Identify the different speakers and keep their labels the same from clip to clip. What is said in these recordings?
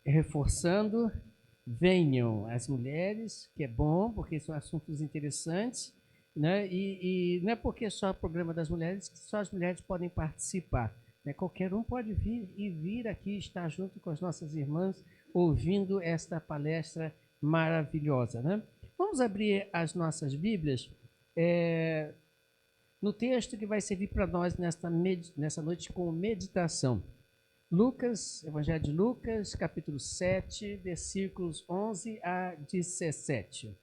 Speaker 1: reforçando, venham as mulheres, que é bom, porque são assuntos interessantes, né? E não é porque é só o programa das mulheres que só as mulheres podem participar, né? Qualquer um pode vir aqui estar junto com as nossas irmãs, ouvindo esta palestra maravilhosa, né? Vamos abrir as nossas Bíblias no texto que vai servir para nós nessa noite como meditação. Lucas, Evangelho de Lucas, capítulo 7, versículos 11 a 17.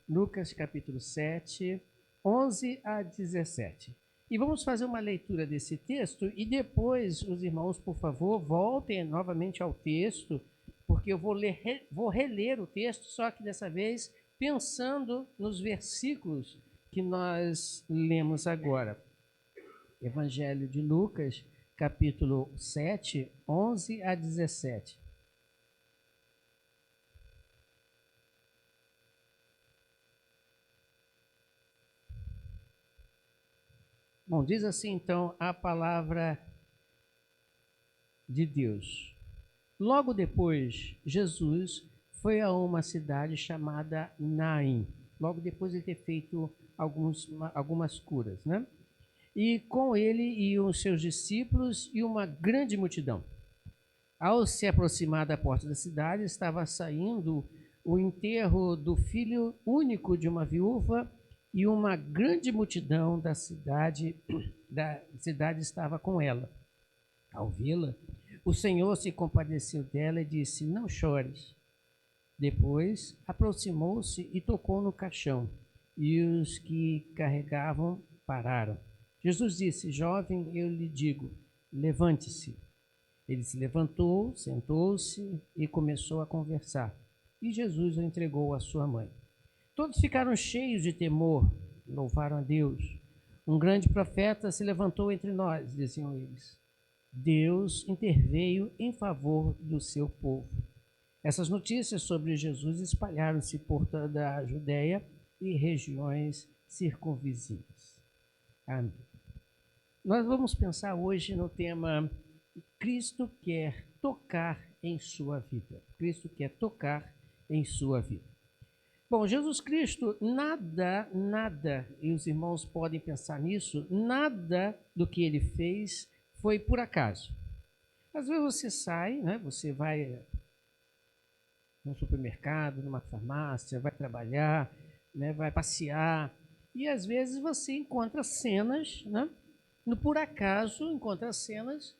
Speaker 1: Lucas, capítulo 7, 11 a 17. E vamos fazer uma leitura desse texto e depois, os irmãos, por favor, voltem novamente ao texto, porque eu vou reler o texto, só que dessa vez pensando nos versículos que nós lemos agora. Evangelho de Lucas, capítulo 7, 11 a 17. Bom, diz assim então a palavra de Deus. Logo depois, Jesus foi a uma cidade chamada Naim. Logo depois de ter feito algumas curas, né? E com ele iam os seus discípulos e uma grande multidão. Ao se aproximar da porta da cidade, estava saindo o enterro do filho único de uma viúva e uma grande multidão da cidade estava com ela. Ao vê-la, o Senhor se compadeceu dela e disse: "Não chores." Depois aproximou-se e tocou no caixão, e os que carregavam pararam. Jesus disse: "Jovem, eu lhe digo, levante-se." Ele se levantou, sentou-se e começou a conversar. E Jesus o entregou à sua mãe. Todos ficaram cheios de temor, louvaram a Deus. "Um grande profeta se levantou entre nós," diziam eles. Deus interveio em favor do seu povo. Essas notícias sobre Jesus espalharam-se por toda a Judéia e regiões circunvizinhas. Amém. Nós vamos pensar hoje no tema Cristo quer tocar em sua vida. Cristo quer tocar em sua vida. Bom, Jesus Cristo, nada, e os irmãos podem pensar nisso, nada do que ele fez foi por acaso. Às vezes você sai, né, você vai num supermercado, numa farmácia, vai trabalhar, né, vai passear, e às vezes você encontra cenas, né, no por acaso encontra cenas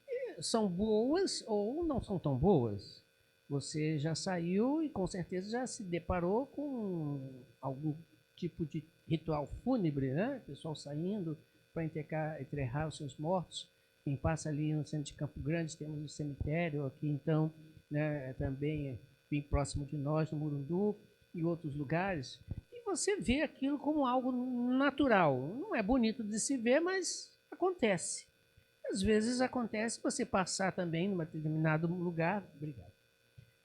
Speaker 1: que são boas ou não são tão boas. Você já saiu e com certeza já se deparou com algum tipo de ritual fúnebre, né? O pessoal saindo para enterrar os seus mortos. Quem passa ali no centro de Campo Grande, temos um cemitério aqui, então, né, também bem próximo de nós, no Murundu e outros lugares. E você vê aquilo como algo natural. Não é bonito de se ver, mas acontece. Às vezes acontece você passar também num determinado lugar,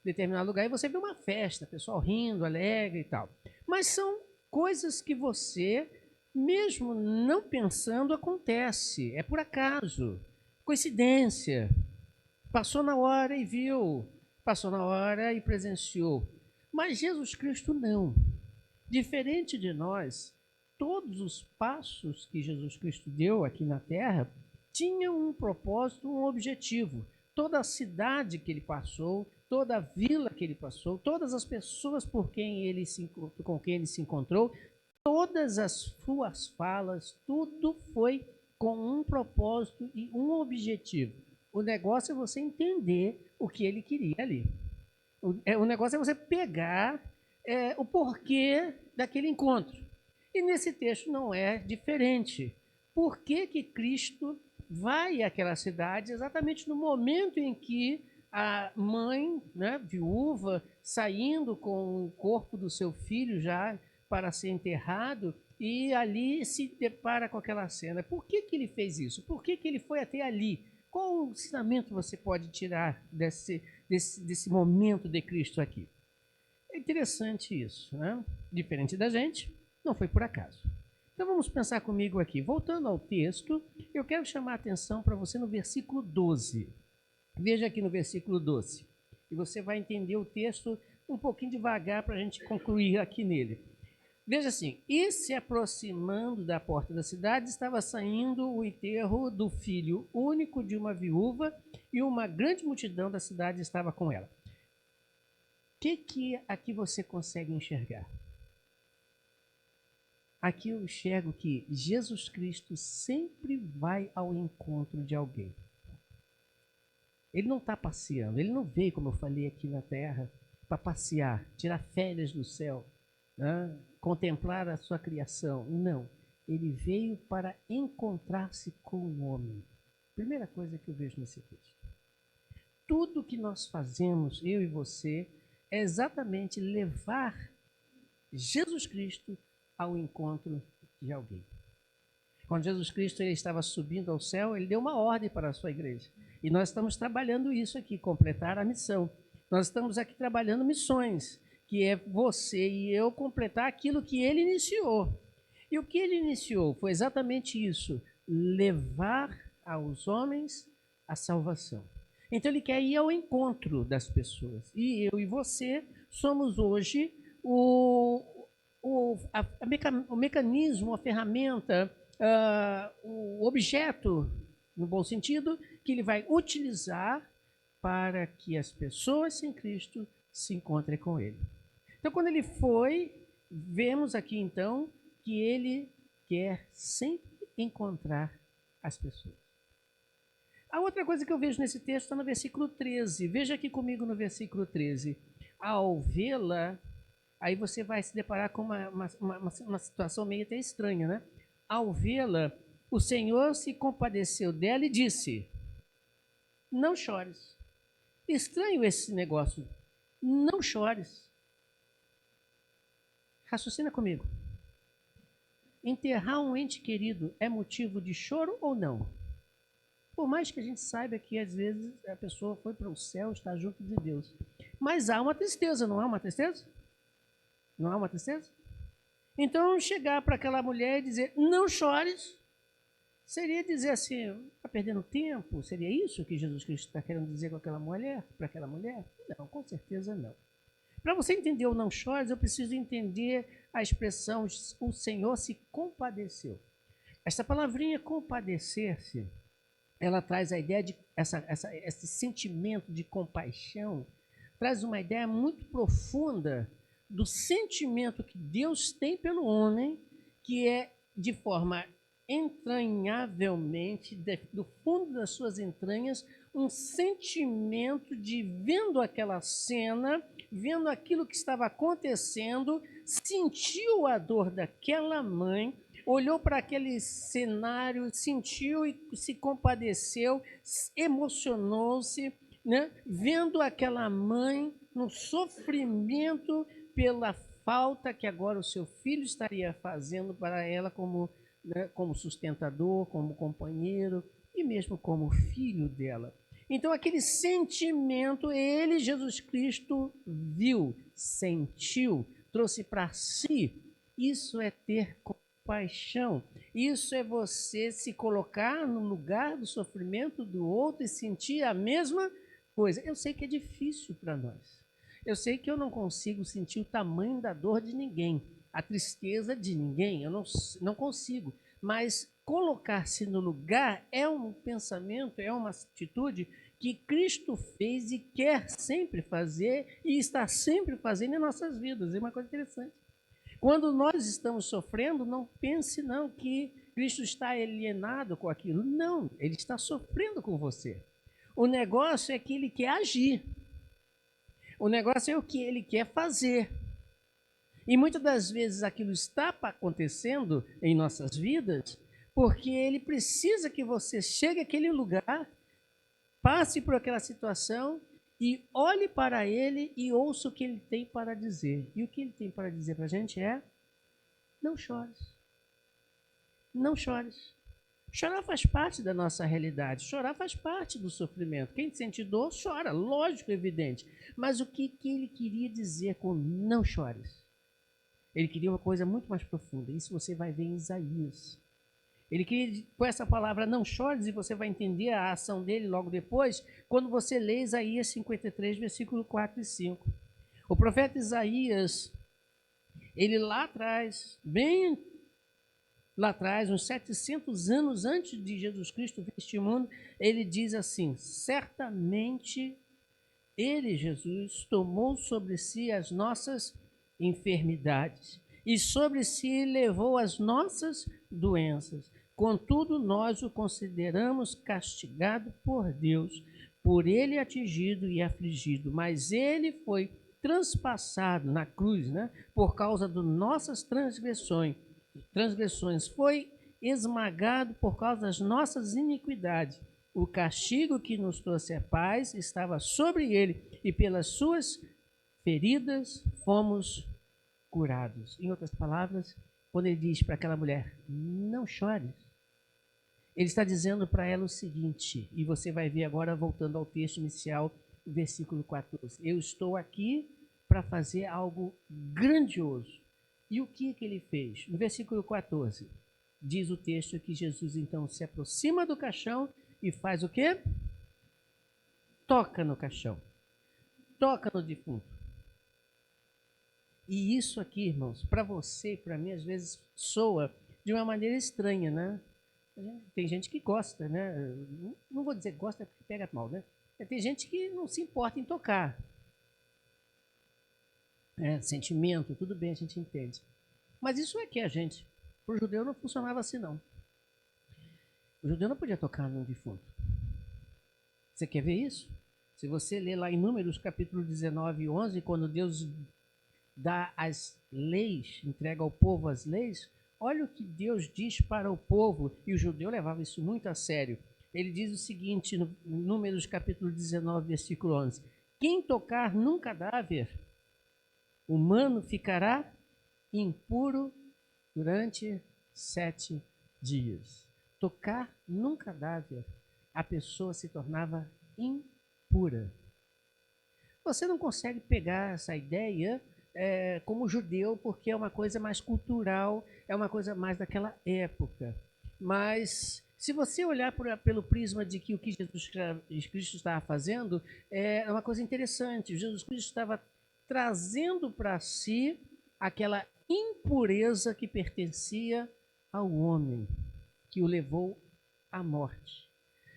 Speaker 1: e você vê uma festa, pessoal rindo, alegre e tal. Mas são coisas que você, mesmo não pensando, acontece. É por acaso, coincidência. Passou na hora e viu, passou na hora e presenciou. Mas Jesus Cristo não. Diferente de nós, todos os passos que Jesus Cristo deu aqui na terra tinham um propósito, um objetivo. Toda a cidade que ele passou, toda a vila que ele passou, todas as pessoas com quem ele se encontrou, todas as suas falas, tudo foi com um propósito e um objetivo. O negócio é você entender o que ele queria ali. O negócio é você pegar o porquê daquele encontro. E nesse texto não é diferente. Por que que Cristo vai àquela cidade exatamente no momento em que a mãe, né, viúva, saindo com o corpo do seu filho já para ser enterrado, e ali se depara com aquela cena? Por que que ele fez isso? Por que que ele foi até ali? Qual o ensinamento você pode tirar desse momento de Cristo aqui? É interessante isso, né? Diferente da gente, não foi por acaso. Então vamos pensar comigo aqui. Voltando ao texto, eu quero chamar a atenção para você no versículo 12. Veja aqui no versículo 12. E você vai entender o texto um pouquinho devagar para a gente concluir aqui nele. Veja assim, e se aproximando da porta da cidade, estava saindo o enterro do filho único de uma viúva, e uma grande multidão da cidade estava com ela. O que aqui você consegue enxergar? Aqui eu enxergo que Jesus Cristo sempre vai ao encontro de alguém. Ele não está passeando, ele não veio, como eu falei aqui na terra, para passear, tirar férias do céu, né? Contemplar a sua criação. Não, ele veio para encontrar-se com o homem. Primeira coisa que eu vejo nesse texto. Tudo que nós fazemos, eu e você, é exatamente levar Jesus Cristo ao encontro de alguém. Quando Jesus Cristo ele estava subindo ao céu, ele deu uma ordem para a sua igreja. E nós estamos trabalhando isso aqui, completar a missão. Nós estamos aqui trabalhando missões, que é você e eu completar aquilo que ele iniciou. E o que ele iniciou foi exatamente isso, levar aos homens a salvação. Então ele quer ir ao encontro das pessoas. E eu e você somos hoje o mecanismo, a ferramenta, o objeto, no bom sentido, que ele vai utilizar para que as pessoas sem Cristo se encontrem com ele. Então, quando ele foi, vemos aqui então que ele quer sempre encontrar as pessoas. A outra coisa que eu vejo nesse texto está no versículo 13. Veja aqui comigo no versículo 13. Ao vê-la, aí você vai se deparar com uma situação meio até estranha, né? Ao vê-la, o Senhor se compadeceu dela e disse: não chores. Estranho esse negócio. Não chores. Raciocina comigo. Enterrar um ente querido é motivo de choro ou não? Por mais que a gente saiba que às vezes a pessoa foi para o céu, está junto de Deus. Mas há uma tristeza, não há uma tristeza? Não há uma tristeza? Então, chegar para aquela mulher e dizer, não chores, seria dizer assim, está perdendo tempo? Seria isso que Jesus Cristo está querendo dizer com aquela mulher, para aquela mulher? Não, com certeza não. Para você entender o não chores, eu preciso entender a expressão, o Senhor se compadeceu. Essa palavrinha compadecer-se, ela traz a ideia de, esse sentimento de compaixão, traz uma ideia muito profunda do sentimento que Deus tem pelo homem, que é de forma entranhavelmente, do fundo das suas entranhas, um sentimento de vendo aquela cena, vendo aquilo que estava acontecendo, sentiu a dor daquela mãe, olhou para aquele cenário, sentiu e se compadeceu, emocionou-se, né? Vendo aquela mãe no sofrimento pela falta que agora o seu filho estaria fazendo para ela como, né, como sustentador, como companheiro e mesmo como filho dela. Então aquele sentimento, ele, Jesus Cristo, viu, sentiu, trouxe para si. Isso é ter compaixão. Isso é você se colocar no lugar do sofrimento do outro e sentir a mesma coisa. Eu sei que é difícil para nós. Eu sei que eu não consigo sentir o tamanho da dor de ninguém, a tristeza de ninguém, eu não consigo. Mas colocar-se no lugar é um pensamento, é uma atitude que Cristo fez e quer sempre fazer e está sempre fazendo em nossas vidas. É uma coisa interessante. Quando nós estamos sofrendo, não pense não que Cristo está alienado com aquilo. Não, ele está sofrendo com você. O negócio é que ele quer agir. O negócio é o que ele quer fazer. E muitas das vezes aquilo está acontecendo em nossas vidas porque ele precisa que você chegue àquele lugar, passe por aquela situação e olhe para ele e ouça o que ele tem para dizer. E o que ele tem para dizer para a gente é: não chores. Não chores. Chorar faz parte da nossa realidade, chorar faz parte do sofrimento. Quem sente dor, chora, lógico, evidente. Mas o que ele queria dizer com não chores? Ele queria uma coisa muito mais profunda. Isso você vai ver em Isaías. Ele queria, com essa palavra, não chores, e você vai entender a ação dele logo depois, quando você lê Isaías 53, versículo 4 e 5. O profeta Isaías, ele lá atrás, bem lá atrás, uns 700 anos antes de Jesus Cristo vir este mundo, ele diz assim: certamente ele, Jesus, tomou sobre si as nossas enfermidades e sobre si levou as nossas doenças. Contudo, nós o consideramos castigado por Deus, por ele atingido e afligido, mas ele foi transpassado na cruz, né, por causa das nossas transgressões, foi esmagado por causa das nossas iniquidades. O castigo que nos trouxe a paz estava sobre ele, e pelas suas feridas fomos curados. Em outras palavras, quando ele diz para aquela mulher, não chores, ele está dizendo para ela o seguinte, e você vai ver agora, voltando ao texto inicial, versículo 14. Eu estou aqui para fazer algo grandioso. E o que ele fez? No versículo 14, diz o texto que Jesus então se aproxima do caixão e faz o quê? Toca no caixão. Toca no defunto. E isso aqui, irmãos, para você e para mim, às vezes soa de uma maneira estranha, né? Tem gente que gosta, né? Não vou dizer gosta porque pega mal, né? Tem gente que não se importa em tocar. Sentimento, tudo bem, a gente entende. Mas isso é que a gente. Para o judeu não funcionava assim, não. O judeu não podia tocar no defunto. Você quer ver isso? Se você ler lá em Números, capítulo 19 e 11, quando Deus dá as leis, entrega ao povo as leis, olha o que Deus diz para o povo, e o judeu levava isso muito a sério. Ele diz o seguinte, no Números, capítulo 19, versículo 11. Quem tocar num cadáver humano ficará impuro durante 7 dias. Tocar num cadáver, a pessoa se tornava impura. Você não consegue pegar essa ideia como judeu, porque é uma coisa mais cultural, é uma coisa mais daquela época. Mas se você olhar pelo prisma de que o que Jesus Cristo estava fazendo, é uma coisa interessante. Jesus Cristo estava trazendo para si aquela impureza que pertencia ao homem, que o levou à morte.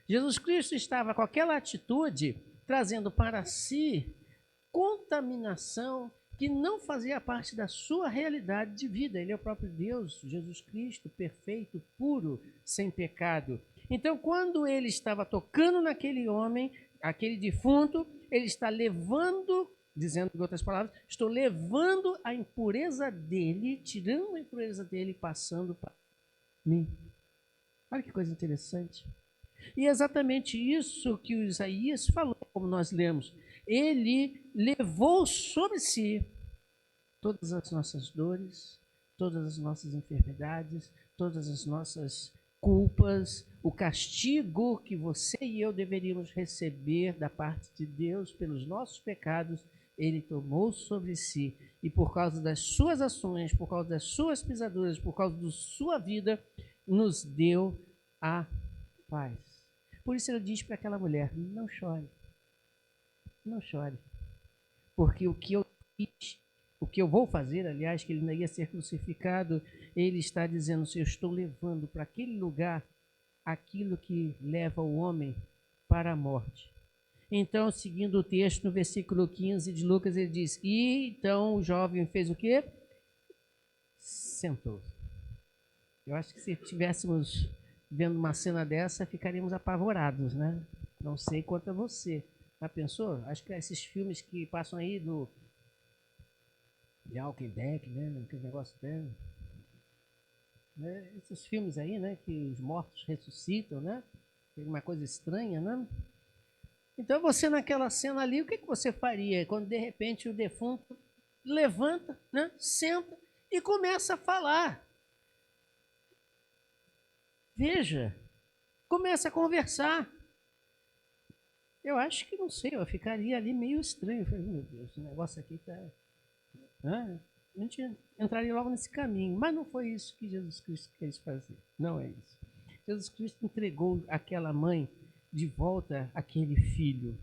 Speaker 1: Jesus Cristo estava com aquela atitude trazendo para si contaminação que não fazia parte da sua realidade de vida. Ele é o próprio Deus, Jesus Cristo, perfeito, puro, sem pecado. Então, quando ele estava tocando naquele homem, aquele defunto, ele está levando, dizendo em outras palavras, estou levando a impureza dele, tirando a impureza dele e passando para mim. Olha que coisa interessante. E é exatamente isso que o Isaías falou, como nós lemos. Ele levou sobre si todas as nossas dores, todas as nossas enfermidades, todas as nossas culpas, o castigo que você e eu deveríamos receber da parte de Deus pelos nossos pecados, ele tomou sobre si. E por causa das suas ações, por causa das suas pisaduras, por causa da sua vida, nos deu a paz. Por isso ele diz para aquela mulher, não chore, não chore, porque o que eu vou fazer, aliás, que ele ainda ia ser crucificado, ele está dizendo, se eu estou levando para aquele lugar aquilo que leva o homem para a morte. Então, seguindo o texto, no versículo 15 de Lucas, ele diz, e então o jovem fez o quê? Sentou. Eu acho que se estivéssemos vendo uma cena dessa, ficaríamos apavorados, né? Não sei quanto a você. Já pensou? Acho que esses filmes que passam aí do de Walking Dead, né? Aquele negócio dele. Né? Esses filmes aí, né? Que os mortos ressuscitam, né? Tem uma coisa estranha, né? Então você naquela cena ali, o que você faria quando de repente o defunto levanta, né? Senta e começa a falar? Veja, começa a conversar. Eu acho que, não sei, eu ficaria ali meio estranho. Eu falei, meu Deus, esse negócio aqui tá... A gente entraria logo nesse caminho. Mas não foi isso que Jesus Cristo quis fazer. Não é isso. Jesus Cristo entregou aquela mãe de volta àquele filho.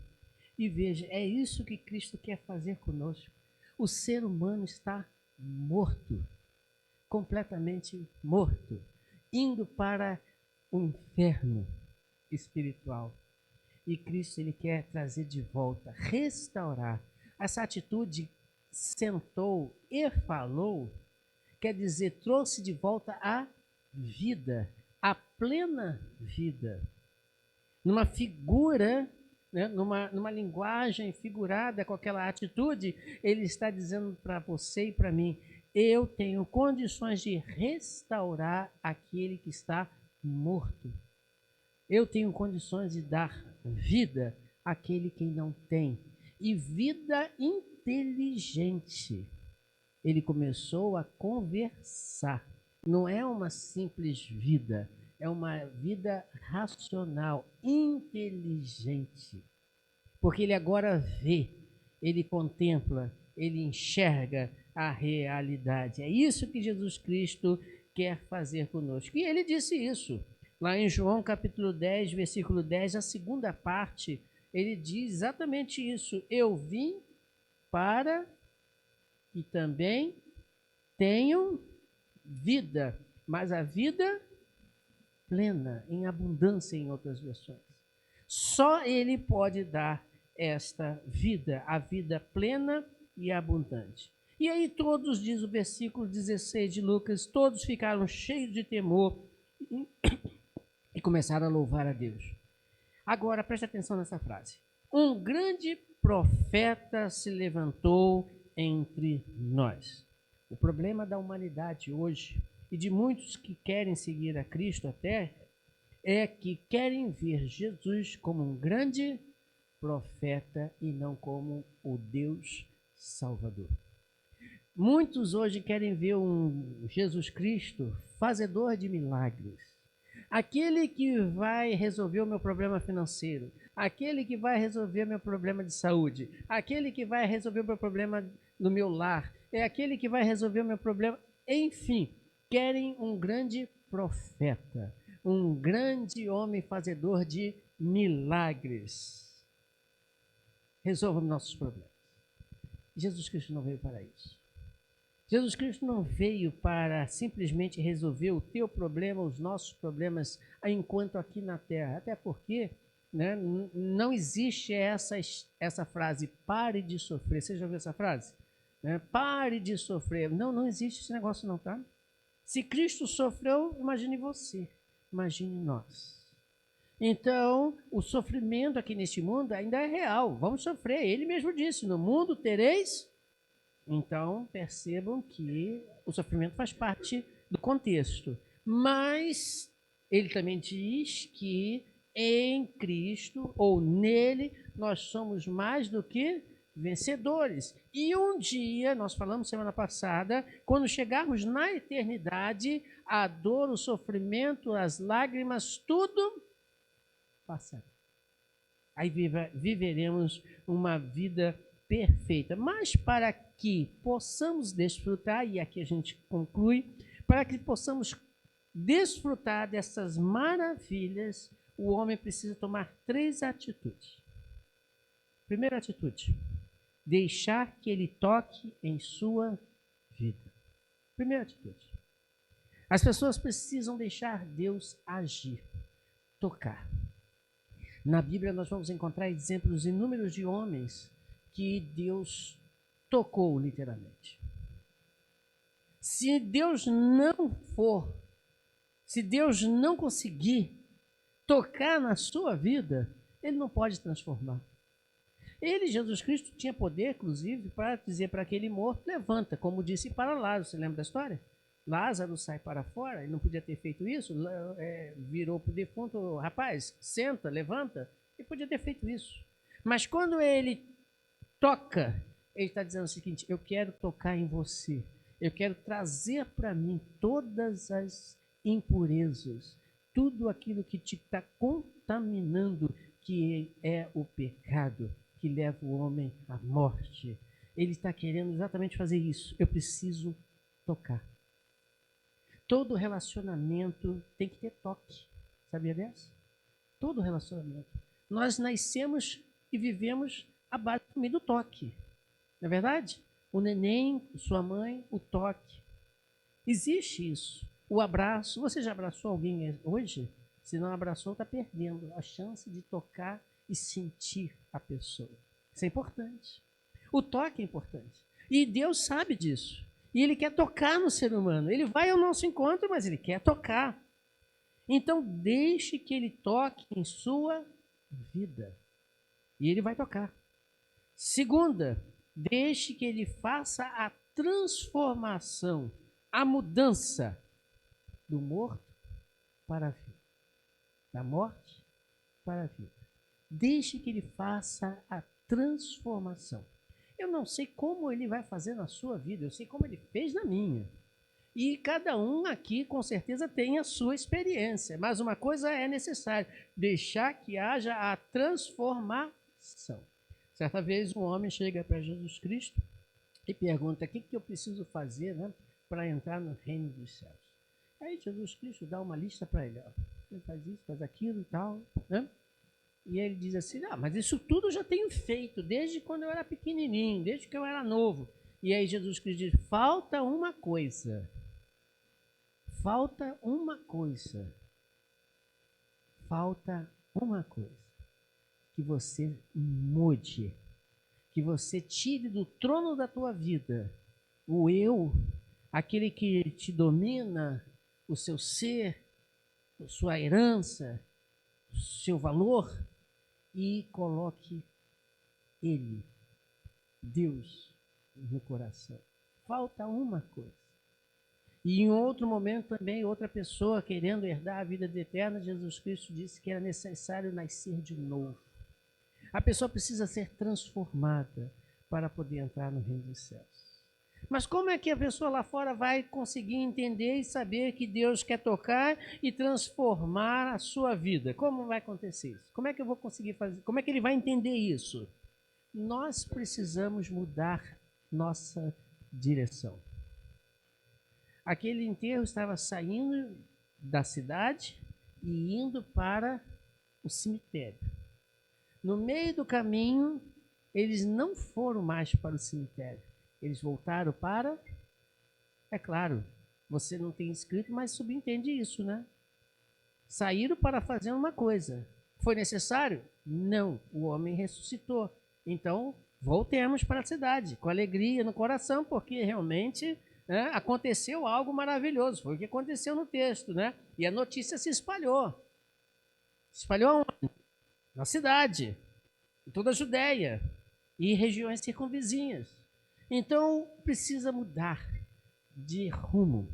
Speaker 1: E veja, é isso que Cristo quer fazer conosco. O ser humano está morto, completamente morto, indo para o inferno espiritual. E Cristo ele quer trazer de volta, restaurar. Essa atitude sentou e falou, quer dizer, trouxe de volta a vida, a plena vida. Numa figura, né, numa linguagem figurada com aquela atitude, ele está dizendo para você e para mim, eu tenho condições de restaurar aquele que está morto. Eu tenho condições de dar vida àquele que não tem. E vida inteligente. Ele começou a conversar. Não é uma simples vida, é uma vida racional, inteligente. Porque ele agora vê, ele contempla, ele enxerga a realidade. É isso que Jesus Cristo quer fazer conosco. E ele disse isso. Lá em João capítulo 10, versículo 10, a segunda parte, ele diz exatamente isso. Eu vim para que também tenham vida, mas a vida plena, em abundância em outras versões. Só ele pode dar esta vida, a vida plena e abundante. E aí todos, diz o versículo 16 de Lucas, todos ficaram cheios de temor e começaram a louvar a Deus. Agora, preste atenção nessa frase. Um grande profeta se levantou entre nós. O problema da humanidade hoje, e de muitos que querem seguir a Cristo até, é que querem ver Jesus como um grande profeta e não como o Deus Salvador. Muitos hoje querem ver um Jesus Cristo fazedor de milagres. Aquele que vai resolver o meu problema financeiro, aquele que vai resolver o meu problema de saúde, aquele que vai resolver o meu problema no meu lar, é aquele que vai resolver o meu problema. Enfim, querem um grande profeta, um grande homem fazedor de milagres. Resolva nossos problemas. Jesus Cristo não veio para isso. Jesus Cristo não veio para simplesmente resolver o teu problema, os nossos problemas, enquanto aqui na terra. Até porque, né, não existe essa frase, pare de sofrer. Você já ouviu essa frase? Pare de sofrer. Não, não existe esse negócio não, tá? Se Cristo sofreu, imagine você, imagine nós. Então, o sofrimento aqui neste mundo ainda é real. Vamos sofrer. Ele mesmo disse, no mundo tereis. Então, percebam que o sofrimento faz parte do contexto. Mas ele também diz que em Cristo, ou nele, nós somos mais do que vencedores. E um dia, nós falamos semana passada, quando chegarmos na eternidade, a dor, o sofrimento, as lágrimas, tudo passará. Aí viveremos uma vida perfeita. Mas para que possamos desfrutar, e aqui a gente conclui, para que possamos desfrutar dessas maravilhas, o homem precisa tomar 3 atitudes. Primeira atitude, deixar que ele toque em sua vida. Primeira atitude. As pessoas precisam deixar Deus agir, tocar. Na Bíblia nós vamos encontrar exemplos inúmeros de homens que Deus tocou literalmente. Se Deus não conseguir tocar na sua vida, ele não pode transformar. Ele, Jesus Cristo, tinha poder, inclusive, para dizer para aquele morto, levanta, como disse para Lázaro. Você lembra da história? Lázaro sai para fora, ele não podia ter feito isso, virou para o defunto, rapaz, senta, levanta, ele podia ter feito isso. Mas quando ele toca, ele está dizendo o seguinte, eu quero tocar em você, eu quero trazer para mim todas as impurezas, tudo aquilo que te está contaminando, que é o pecado, que leva o homem à morte. ele está querendo exatamente fazer isso. Eu preciso tocar. Todo relacionamento tem que ter toque. Sabia dessa? Todo relacionamento. Nós nascemos e vivemos à base também do toque. Não é verdade? O neném, sua mãe, o toque. Existe isso. O abraço. Você já abraçou alguém hoje? Se não abraçou, está perdendo a chance de tocar e sentir a pessoa. Isso é importante. O toque é importante. E Deus sabe disso. E Ele quer tocar no ser humano. Ele vai ao nosso encontro, mas Ele quer tocar. Então, deixe que Ele toque em sua vida. E Ele vai tocar. Segunda, deixe que Ele faça a transformação, a mudança do morto para a vida. Da morte para a vida. Deixe que Ele faça a transformação. Eu não sei como Ele vai fazer na sua vida, eu sei como Ele fez na minha. E cada um aqui, com certeza, tem a sua experiência. Mas uma coisa é necessária, deixar que haja a transformação. Certa vez um homem chega para Jesus Cristo e pergunta: o que eu preciso fazer, né, para entrar no reino dos céus? Aí Jesus Cristo dá uma lista para ele. Ó, ele faz isso, faz aquilo e tal, né? E ele diz assim: mas isso tudo eu já tenho feito, desde quando eu era pequenininho, desde que eu era novo. E aí Jesus Cristo diz: falta uma coisa. Falta uma coisa. Falta uma coisa. Que você mude. Que você tire do trono da tua vida o eu, aquele que te domina, o seu ser, a sua herança, o seu valor, e coloque Ele, Deus, no coração. Falta uma coisa. E em outro momento também, outra pessoa querendo herdar a vida eterna, Jesus Cristo disse que era necessário nascer de novo. A pessoa precisa ser transformada para poder entrar no reino dos céus. Mas como é que a pessoa lá fora vai conseguir entender e saber que Deus quer tocar e transformar a sua vida? Como vai acontecer isso? Como é que eu vou conseguir fazer? Como é que ele vai entender isso? Nós precisamos mudar nossa direção. Aquele enterro estava saindo da cidade e indo para o cemitério. No meio do caminho, eles não foram mais para o cemitério. Eles voltaram para... É claro, você não tem escrito, mas subentende isso, né? Saíram para fazer uma coisa. Foi necessário? Não. O homem ressuscitou. Então, voltemos para a cidade, com alegria no coração, porque realmente... aconteceu algo maravilhoso, foi o que aconteceu no texto, né? E a notícia se espalhou. Se espalhou onde? Na cidade, em toda a Judéia e regiões circunvizinhas. Então, precisa mudar de rumo.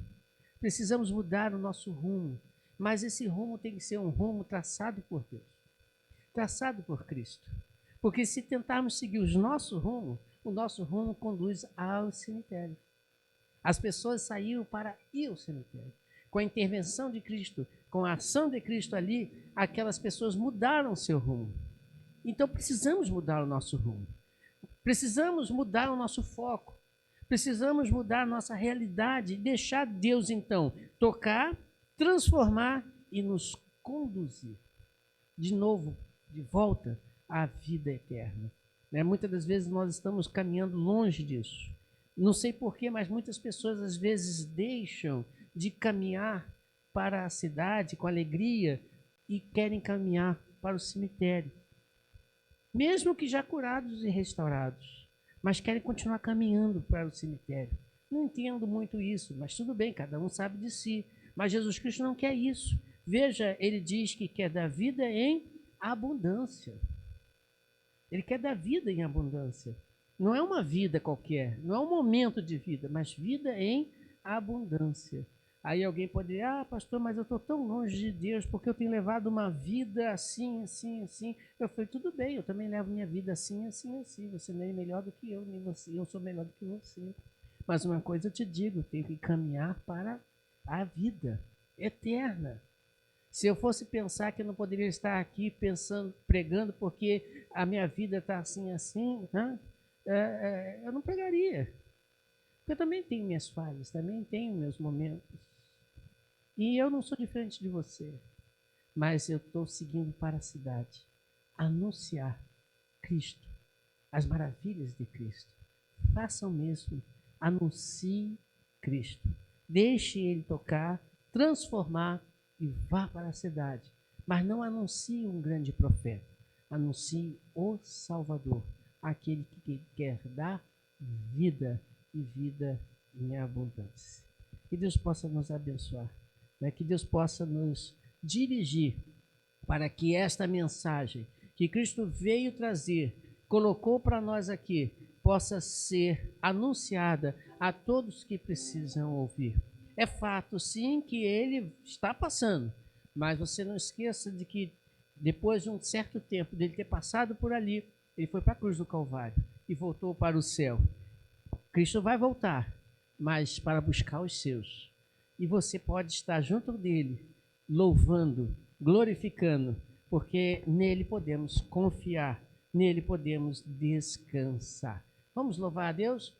Speaker 1: Precisamos mudar o nosso rumo. Mas esse rumo tem que ser um rumo traçado por Deus. Traçado por Cristo. Porque se tentarmos seguir o nosso rumo conduz ao cemitério. As pessoas saíram para ir ao cemitério. Com a intervenção de Cristo, com a ação de Cristo ali, aquelas pessoas mudaram seu rumo. Então precisamos mudar o nosso rumo. Precisamos mudar o nosso foco. Precisamos mudar a nossa realidade, deixar Deus então tocar, transformar e nos conduzir de novo, de volta à vida eterna. Muitas das vezes nós estamos caminhando longe disso. Não sei porquê, mas muitas pessoas às vezes deixam de caminhar para a cidade com alegria e querem caminhar para o cemitério. Mesmo que já curados e restaurados, mas querem continuar caminhando para o cemitério. Não entendo muito isso, mas tudo bem, cada um sabe de si. Mas Jesus Cristo não quer isso. Veja, ele diz que quer dar vida em abundância. Ele quer dar vida em abundância. Não é uma vida qualquer, não é um momento de vida, mas vida em abundância. Aí alguém pode dizer, pastor, mas eu estou tão longe de Deus porque eu tenho levado uma vida assim, assim, assim. Eu falei, tudo bem, eu também levo minha vida assim, assim, assim. Você nem é melhor do que eu, nem você, eu sou melhor do que você. Mas uma coisa eu te digo, eu tenho que caminhar para a vida eterna. Se eu fosse pensar que eu não poderia estar aqui pensando, pregando porque a minha vida está assim, assim, né? eu não pregaria. Eu também tenho minhas falhas, também tenho meus momentos. E eu não sou diferente de você. Mas eu estou seguindo para a cidade, anunciar Cristo, as maravilhas de Cristo. Façam mesmo, anuncie Cristo. Deixe Ele tocar, transformar e vá para a cidade. Mas não anuncie um grande profeta, anuncie o Salvador, aquele que quer dar vida e vida em abundância. Que Deus possa nos abençoar, né? Que Deus possa nos dirigir para que esta mensagem que Cristo veio trazer, colocou para nós aqui, possa ser anunciada a todos que precisam ouvir. É fato, sim, que ele está passando, mas você não esqueça de que depois de um certo tempo dele ter passado por ali, ele foi para a cruz do Calvário e voltou para o céu. Cristo vai voltar, mas para buscar os seus. E você pode estar junto dele, louvando, glorificando, porque nele podemos confiar, nele podemos descansar. Vamos louvar a Deus?